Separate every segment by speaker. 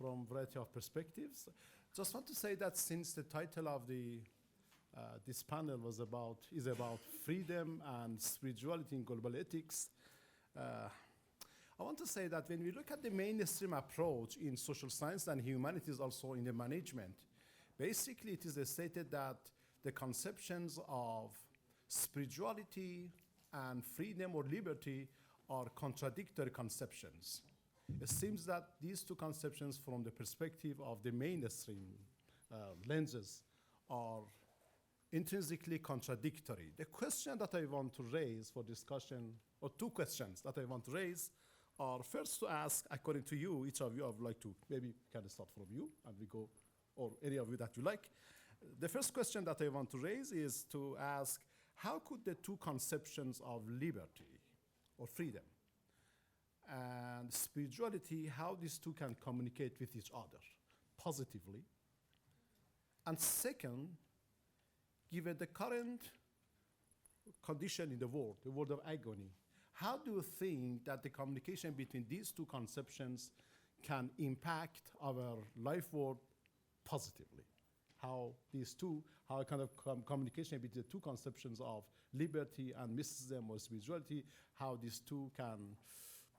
Speaker 1: from a variety of perspectives. Just want to say that since the title of this panel is about freedom and spirituality in global ethics, I want to say that when we look at the mainstream approach in social science and humanities, also in the management, basically it is stated that the conceptions of spirituality and freedom or liberty are contradictory conceptions. It seems that these two conceptions from the perspective of the mainstream lenses are intrinsically contradictory. The question that I want to raise for discussion, or two questions that I want to raise, are first to ask, according to you, each of you, I would like to, maybe can start from you, and we go, or any of you that you like. The first question that I want to raise is to ask, how could the two conceptions of liberty or freedom and spirituality, how these two can communicate with each other positively? And second, given the current condition in the world of agony, how do you think that the communication between these two conceptions can impact our life world positively? How a kind of communication between the two conceptions of liberty and mysticism or spirituality, how these two can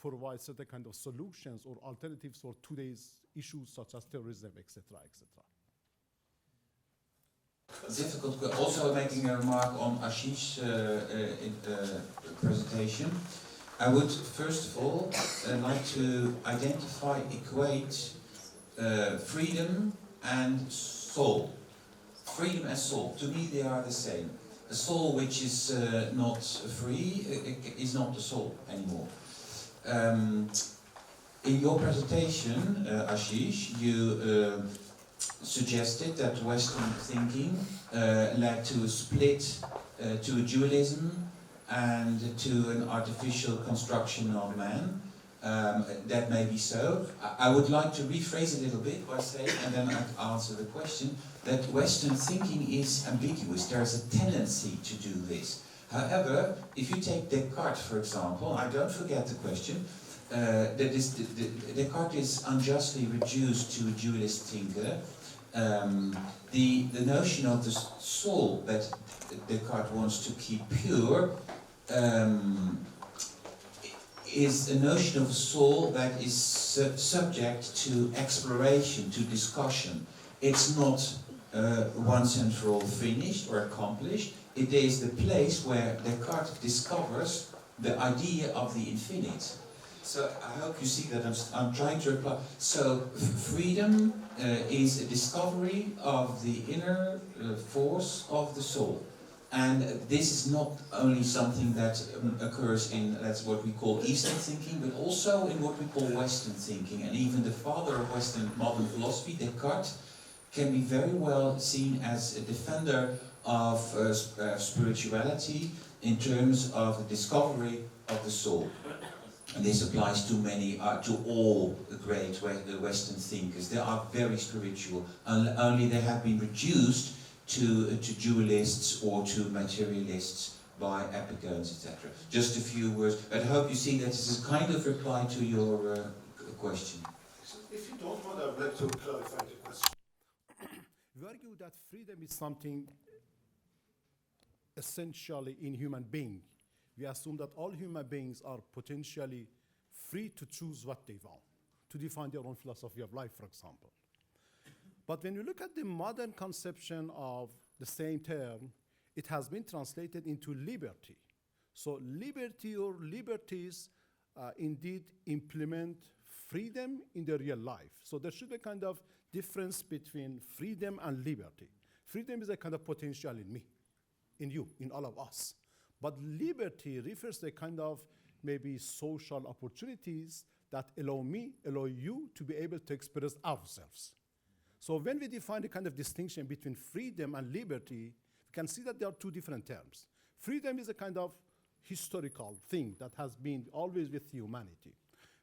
Speaker 1: provide certain kind of solutions or alternatives for today's issues such as terrorism, etc., etc.
Speaker 2: Difficult. Also making a remark on Ashish's presentation. I would first of all like to equate freedom and soul. Freedom and soul, to me they are the same. A soul which is not free is not a soul anymore. In your presentation, Ashish, you suggested that Western thinking led to a split, to a dualism and to an artificial construction of man. That may be so. I would like to rephrase a little bit by saying, and then I'll answer the question, that Western thinking is ambiguous. There's a tendency to do this. However, if you take Descartes, for example, I don't forget the question, Descartes is unjustly reduced to a dualist thinker. The notion of the soul that Descartes wants to keep pure is a notion of a soul that is subject to exploration, to discussion. It's not once and for all finished or accomplished. It is the place where Descartes discovers the idea of the infinite. So I hope you see that I'm trying to reply. So freedom is a discovery of the inner force of the soul. And this is not only something that occurs in, that's what we call Eastern thinking, but also in what we call Western thinking. And even the father of Western modern philosophy, Descartes, can be very well seen as a defender of spirituality in terms of the discovery of the soul. And this applies to all the great Western thinkers. They are very spiritual, only they have been reduced to dualists or to materialists by epigones, etc. Just a few words, but I hope you see that this is a kind of reply to your question.
Speaker 1: So if you don't mind, I would like to clarify the question. We argue that freedom is something essentially in human being. We assume that all human beings are potentially free to choose what they want, to define their own philosophy of life, for example. But when you look at the modern conception of the same term, it has been translated into liberty. So liberty or liberties indeed implement freedom in the real life. So there should be a kind of difference between freedom and liberty. Freedom is a kind of potential in me, in you, in all of us. But liberty refers to a kind of maybe social opportunities that allow me, allow you to be able to express ourselves. So when we define the kind of distinction between freedom and liberty, we can see that there are two different terms. Freedom is a kind of historical thing that has been always with humanity.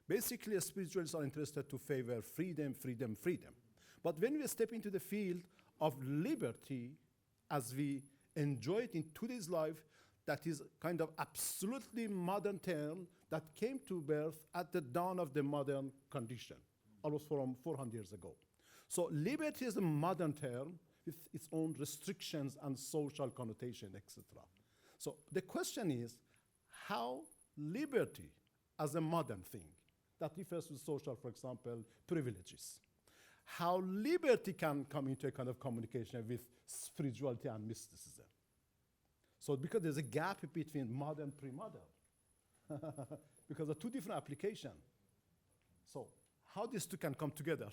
Speaker 1: Basically, spiritualists are interested to favor freedom, freedom, freedom. But when we step into the field of liberty, as we enjoy it in today's life, that is kind of absolutely modern term that came to birth at the dawn of the modern condition almost from 400 years ago. So liberty is a modern term with its own restrictions and social connotation, etc. So the question is how liberty as a modern thing that refers to social, for example, privileges, how liberty can come into a kind of communication with spirituality and mysticism. So because there's a gap between modern and pre-modern, because of two different applications. So how these two can come together,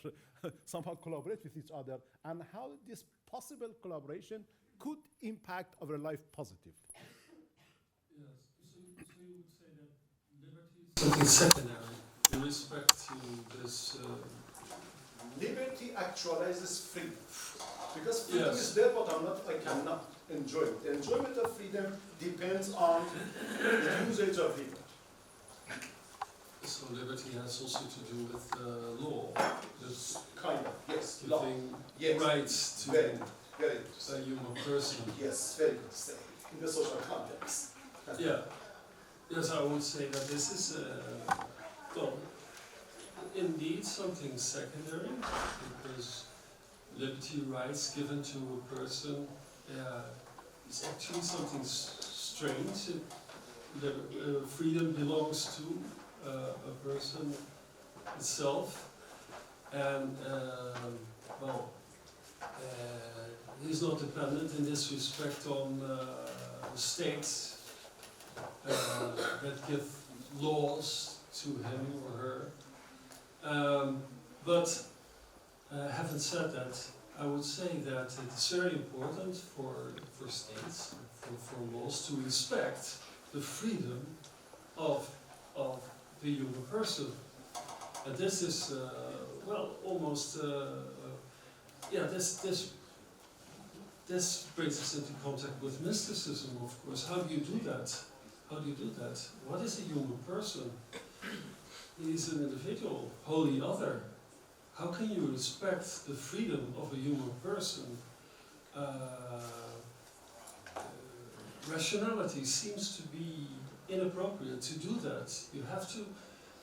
Speaker 1: somehow collaborate with each other, and how this possible collaboration could impact our life positively.
Speaker 3: Yes, so you would say that liberty is something secondary in respect to this.
Speaker 1: Liberty actualizes freedom. Because freedom
Speaker 3: Yes.
Speaker 1: is there, but I cannot enjoy it. The enjoyment of freedom depends on the usage of freedom.
Speaker 3: So liberty has also to do with law, just
Speaker 1: Kind of, yes. Law.
Speaker 3: giving
Speaker 1: Yes.
Speaker 3: rights to
Speaker 1: Very good, very good.
Speaker 3: a human person.
Speaker 1: Yes, very good to say. In the social context.
Speaker 3: Yeah. Yes, I would say that this is, well, indeed something secondary, because liberty rights given to a person is actually something strange. Freedom belongs to a person itself, and well, he's not dependent in this respect on the states that give laws to him or her. But having said that, I would say that it's very important for states, for laws to respect the freedom of the human person. And this is, well, almost, yeah, this brings us into contact with mysticism, of course. How do you do that? How do you do that? What is a human person? He is an individual, wholly other. How can you respect the freedom of a human person? Rationality seems to be inappropriate to do that. You have to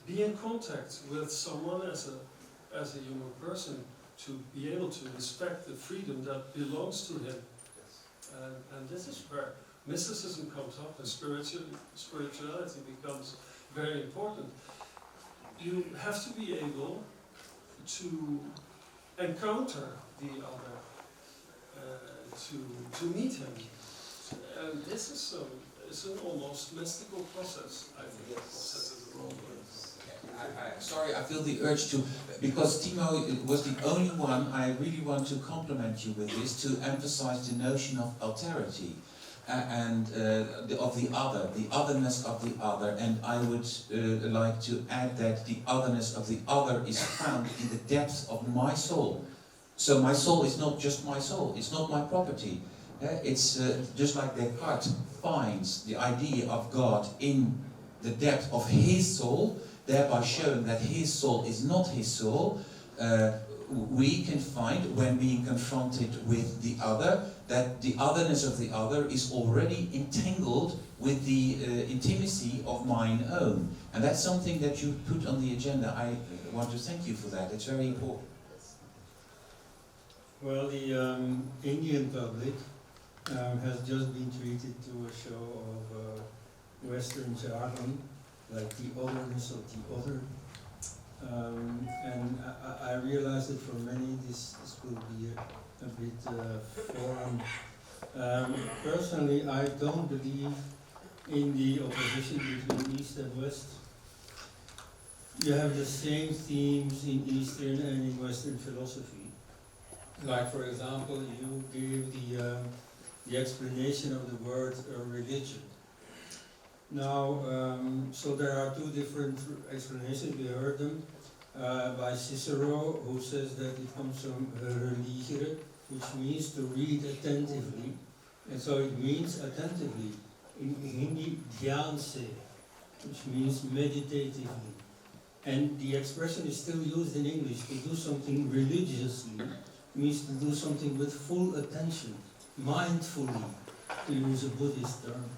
Speaker 3: be in contact with someone as a human person to be able to respect the freedom that belongs to him. And this is where mysticism comes up and spirituality becomes very important. You have to be able to encounter the other, to meet him. And this is an almost mystical process, I think. Process is the wrong word.
Speaker 2: Sorry, I feel the urge to, because Timo was the only one, I really want to compliment you with this, to emphasize the notion of alterity and of the other, the otherness of the other. And I would like to add that the otherness of the other is found in the depth of my soul. So my soul is not just my soul, it's not my property. It's just like Descartes finds the idea of God in the depth of his soul, thereby showing that his soul is not his soul. We can find, when being confronted with the other, that the otherness of the other is already entangled with the intimacy of mine own. And that's something that you put on the agenda. I want to thank you for that. It's very important.
Speaker 4: Well, the Indian public has just been treated to a show of Western jargon, like the otherness of the other. And I realize that for many this will be a bit foreign. Personally, I don't believe in the opposition between East and West. You have the same themes in Eastern and in Western philosophy. Like, for example, you gave the explanation of the word religion. Now, so there are two different explanations. We heard them by Cicero, who says that it comes from religere, which means to read attentively. And so it means attentively. In Hindi, dhyan se, which means meditatively. And the expression is still used in English. To do something religiously means to do something with full attention, mindfully, to use a Buddhist term.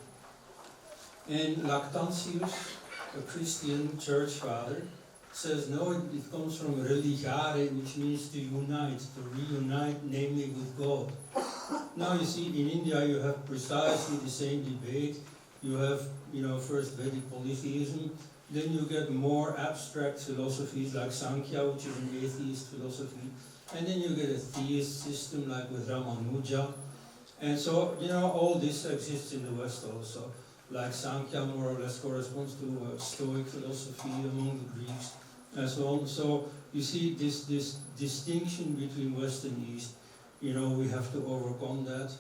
Speaker 4: And Lactantius, a Christian church father, says no, it comes from religare, which means to unite, to reunite, namely with God. Now you see, in India you have precisely the same debate. You have, first Vedic polytheism, then you get more abstract philosophies like Sankhya, which is an atheist philosophy, and then you get a theist system like with Ramanuja. And so, all this exists in the West also. Like Sankhya more or less corresponds to Stoic philosophy among the Greeks, and so on. So you see this distinction between West and East, we have to overcome that,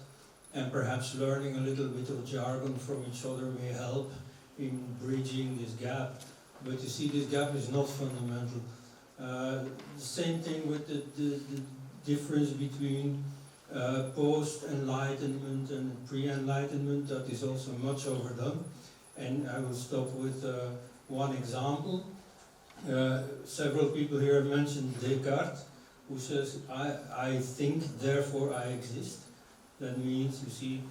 Speaker 4: and perhaps learning a little bit of jargon from each other may help in bridging this gap. But you see, this gap is not fundamental. The same thing with the difference between post-enlightenment and pre-enlightenment, that is also much overdone. And I will stop with one example. Several people here have mentioned Descartes, who says, I think, therefore I exist. That means, you see,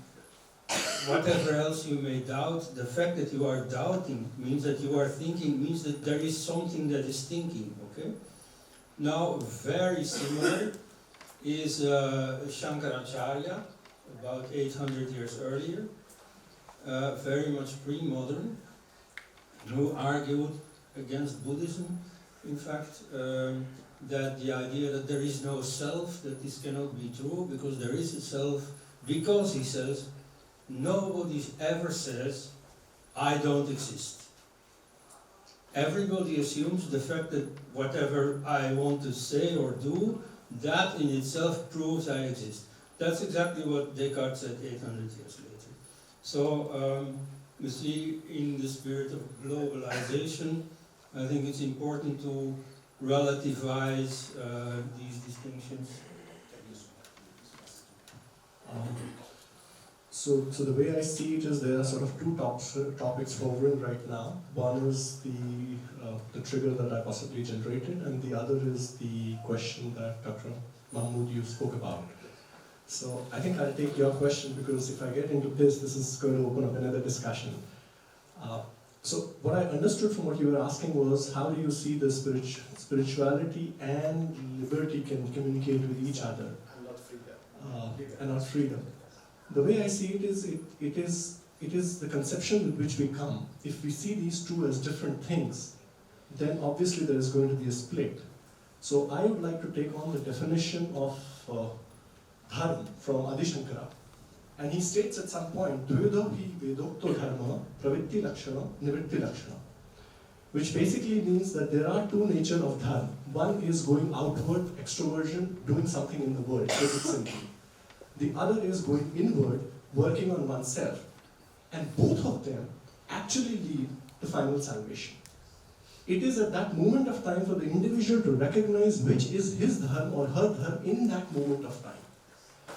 Speaker 4: whatever else you may doubt, the fact that you are doubting means that you are thinking, means that there is something that is thinking, okay? Now, very similar is Shankaracharya, about 800 years earlier, very much pre-modern, who argued against Buddhism, in fact, that the idea that there is no self, that this cannot be true, because there is a self, because, he says, nobody ever says, I don't exist. Everybody assumes the fact that whatever I want to say or do, that in itself proves I exist. That's exactly what Descartes said 800 years later. So, you see, in the spirit of globalization, I think it's important to relativize these distinctions.
Speaker 5: So the way I see it is there are sort of two topics hovering right now. One is the trigger that I possibly generated, and the other is the question that Dr. Mahmood, you spoke about. So I think I'll take your question, because if I get into this is going to open up another discussion. So what I understood from what you were asking was, how do you see the spirituality and liberty can communicate with each other? And not freedom. The way I see it is, it is the conception with which we come. If we see these two as different things, then obviously there is going to be a split. So I would like to take on the definition of dharma from Adi Shankara. And he states at some point, Dvyodo hi vedokto dharma pravitti lakshana nivritti lakshana, which basically means that there are two natures of dharma. One is going outward, extroversion, doing something in the world, take it simply. The other is going inward, working on oneself. And both of them actually lead to final salvation. It is at that moment of time for the individual to recognize which is his dharma or her dharma in that moment of time.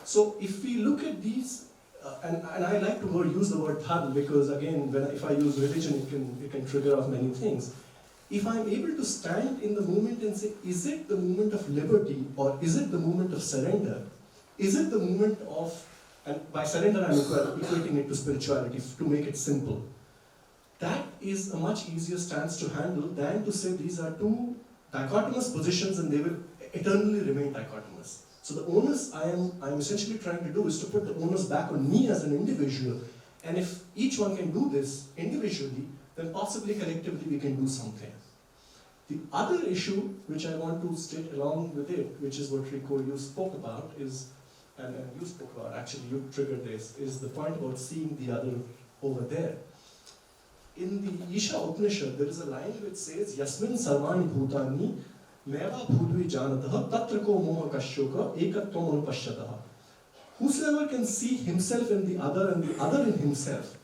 Speaker 5: So if we look at these, and I like to use the word dharma because again, if I use religion, it can trigger off many things. If I'm able to stand in the moment and say, is it the moment of liberty or is it the moment of surrender? Is it the moment of, and by surrender I'm equating it to spirituality to make it simple. That is a much easier stance to handle than to say these are two dichotomous positions and they will eternally remain dichotomous. So the onus I'm essentially trying to do is to put the onus back on me as an individual, and if each one can do this individually, then possibly collectively we can do something. The other issue which I want to state along with it, which is what Rico you spoke about, is, and you spoke about, actually you triggered this, is the point about seeing the other over there. In the Isha Upanishad, there is a line which says, Yasmin sarvani bhutani meva bhudvi janataha tatra ko moha kashyoka ekatvam anupashyataha. Whosoever can see himself in the other and the other in himself,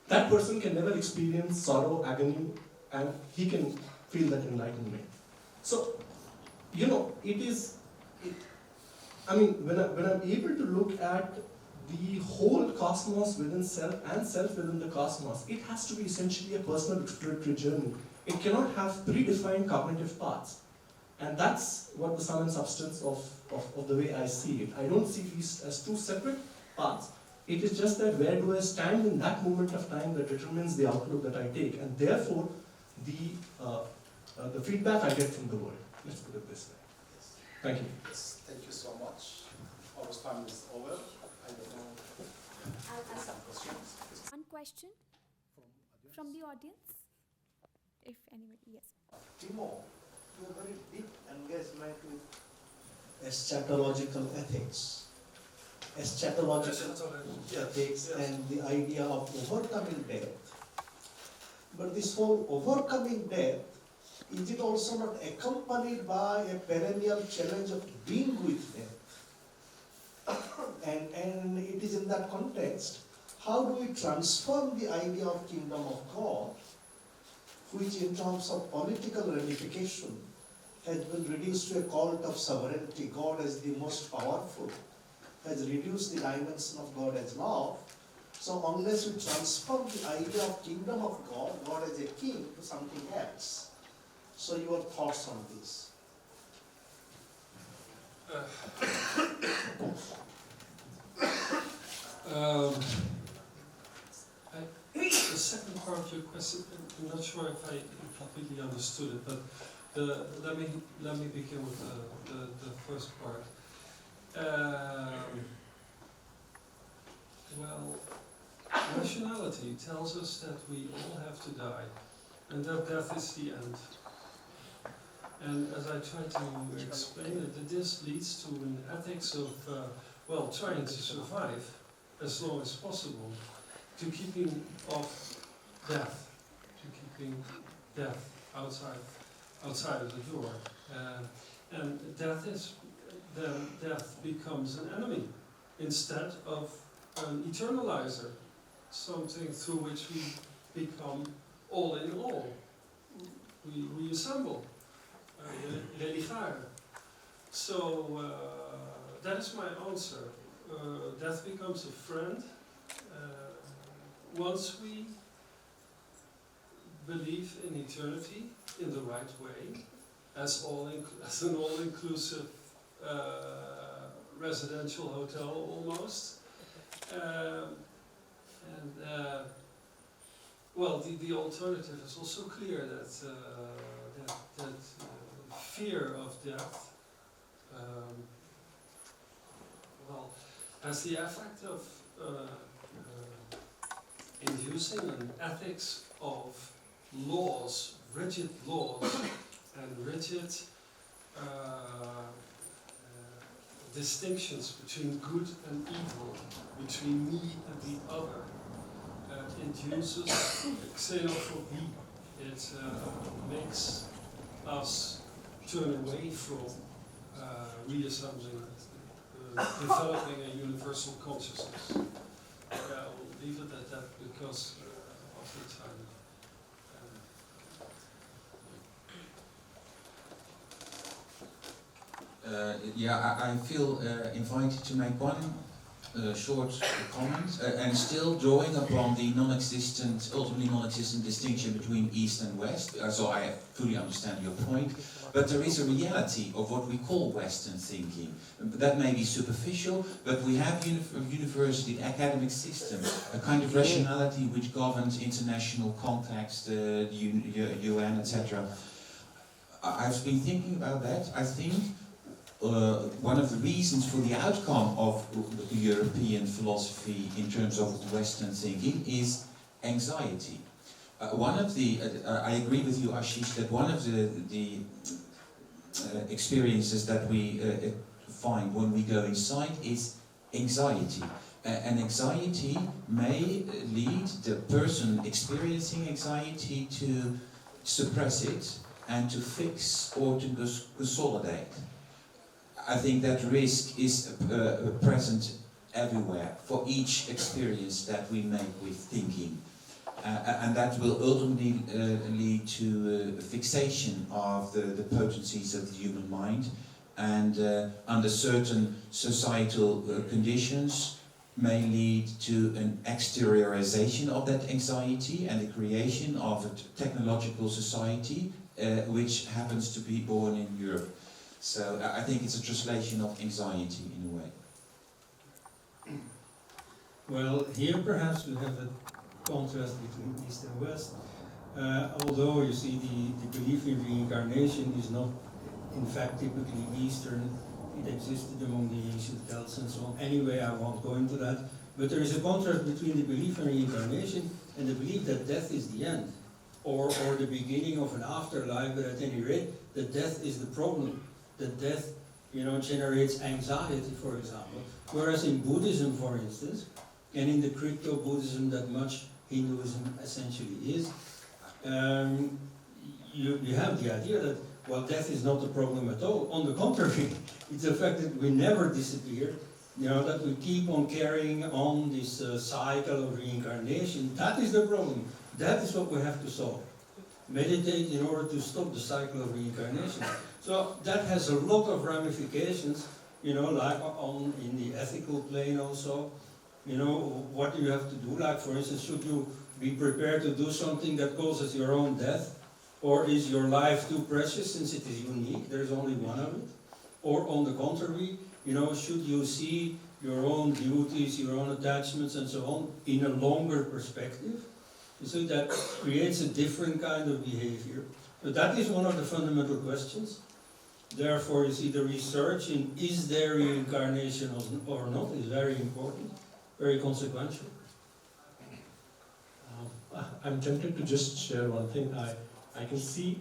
Speaker 5: that person can never experience sorrow, agony, and he can feel that enlightenment. So, when I'm able to look at the whole cosmos within self and self within the cosmos, it has to be essentially a personal exploratory journey. It cannot have predefined cognitive paths. And that's what the sum and substance of the way I see it. I don't see these as two separate paths. It is just that where do I stand in that moment of time that determines the outlook that I take. And therefore, the the feedback I get from the world. Let's put it this way.
Speaker 1: Yes.
Speaker 5: Thank you.
Speaker 1: Yes, thank you so much. Our time is over. I don't know.
Speaker 6: I'll ask
Speaker 1: Some questions
Speaker 6: one question
Speaker 1: from audience?
Speaker 6: from the audience. If anybody, yes.
Speaker 7: Timo, you have very deep engagement with eschatological ethics. Eschatological ethics and the idea of overcoming death. But this whole overcoming death, is it also not accompanied by a perennial challenge of being with death? And it is in that context, how do we transform the idea of kingdom of God, which in terms of political ramification has been reduced to a cult of sovereignty, God as the most powerful, has reduced the dimension of God as love. So unless we transform the idea of kingdom of God, God as a king, to something else. So your thoughts on this?
Speaker 3: The second part of your question, I'm not sure if I completely understood it, but let me begin with the first part. Well, rationality tells us that we all have to die, and that death is the end. And as I tried to explain it, this leads to an ethics of, well, trying to survive as long as possible, to keeping off death, to keeping death outside of the door. And death becomes an enemy instead of an eternalizer, something through which we become all in all. We assemble, religare. So that is my answer. Death becomes a friend once we believe in eternity in the right way, as an all-inclusive residential hotel almost. Well, the alternative is also clear that fear of death, well, has the effect of inducing an ethics of laws, rigid laws, and rigid distinctions between good and evil, between me and the other. Induces xenophobia. It makes us turn away from reassembling, developing a universal consciousness. Yeah, I will leave it at that because of the time.
Speaker 2: I feel invited to make one short comment, and still drawing upon the ultimately non-existent distinction between East and West. So I fully understand your point, but there is a reality of what we call Western thinking. That may be superficial, but we have university, academic system, a kind of rationality which governs international context, the UN, etc. I've been thinking about that. I think one of the reasons for the outcome of the European philosophy in terms of Western thinking is anxiety. I agree with you, Ashish, that one of the experiences that we find when we go inside is anxiety. And anxiety may lead the person experiencing anxiety to suppress it and to fix or to consolidate. I think that risk is present everywhere for each experience that we make with thinking. And that will ultimately lead to fixation of the potencies of the human mind, and under certain societal conditions may lead to an exteriorization of that anxiety and the creation of a technological society which happens to be born in Europe. So I think it's a translation of anxiety in a way.
Speaker 4: Well, here perhaps we have a contrast between East and West. Although you see the belief in reincarnation is not in fact typically Eastern, it existed among the ancient Celts and so on. Anyway, I won't go into that. But there is a contrast between the belief in reincarnation and the belief that death is the end, or the beginning of an afterlife, but at any rate, that death is the problem. That death, generates anxiety, for example. Whereas in Buddhism, for instance, and in the crypto-Buddhism that much Hinduism essentially is, you have the idea that, well, death is not the problem at all. On the contrary, it's the fact that we never disappear, that we keep on carrying on this cycle of reincarnation. That is the problem. That is what we have to solve. Meditate in order to stop the cycle of reincarnation. So that has a lot of ramifications, like in the ethical plane also. What do you have to do? Like, for instance, should you be prepared to do something that causes your own death? Or is your life too precious since it is unique? There's only one of it. Or on the contrary, should you see your own duties, your own attachments and so on in a longer perspective? So that creates a different kind of behavior. But that is one of the fundamental questions. Therefore, you see, the research in is there reincarnation or not is very important, very consequential.
Speaker 5: I'm tempted to just share one thing. I can see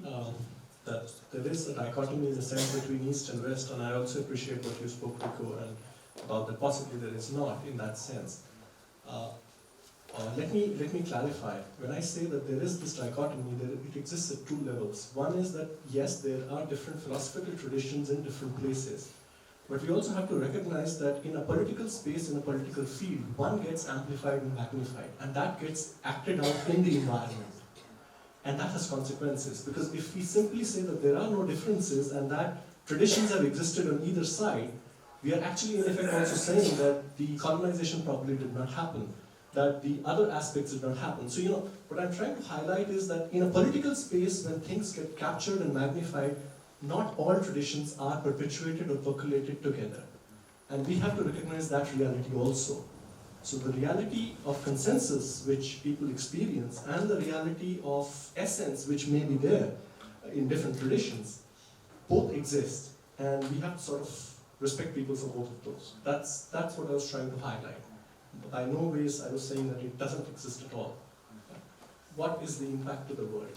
Speaker 5: that there is a dichotomy in a sense between East and West, and I also appreciate what you spoke, Rico, and about that possibly there is not in that sense. Let me clarify. When I say that there is this dichotomy, it exists at two levels. One is that, yes, there are different philosophical traditions in different places. But we also have to recognize that in a political space, in a political field, one gets amplified and magnified, and that gets acted out in the environment. And that has consequences, because if we simply say that there are no differences and that traditions have existed on either side, we are actually in effect also saying that the colonization probably did not happen, that the other aspects did not happen. So, what I'm trying to highlight is that in a political space, when things get captured and magnified, not all traditions are perpetuated or percolated together. And we have to recognize that reality also. So the reality of consensus, which people experience, and the reality of essence, which may be there in different traditions, both exist. And we have to sort of respect people for both of those. That's what I was trying to highlight. By no ways I was saying that it doesn't exist at all. What is the impact to the world?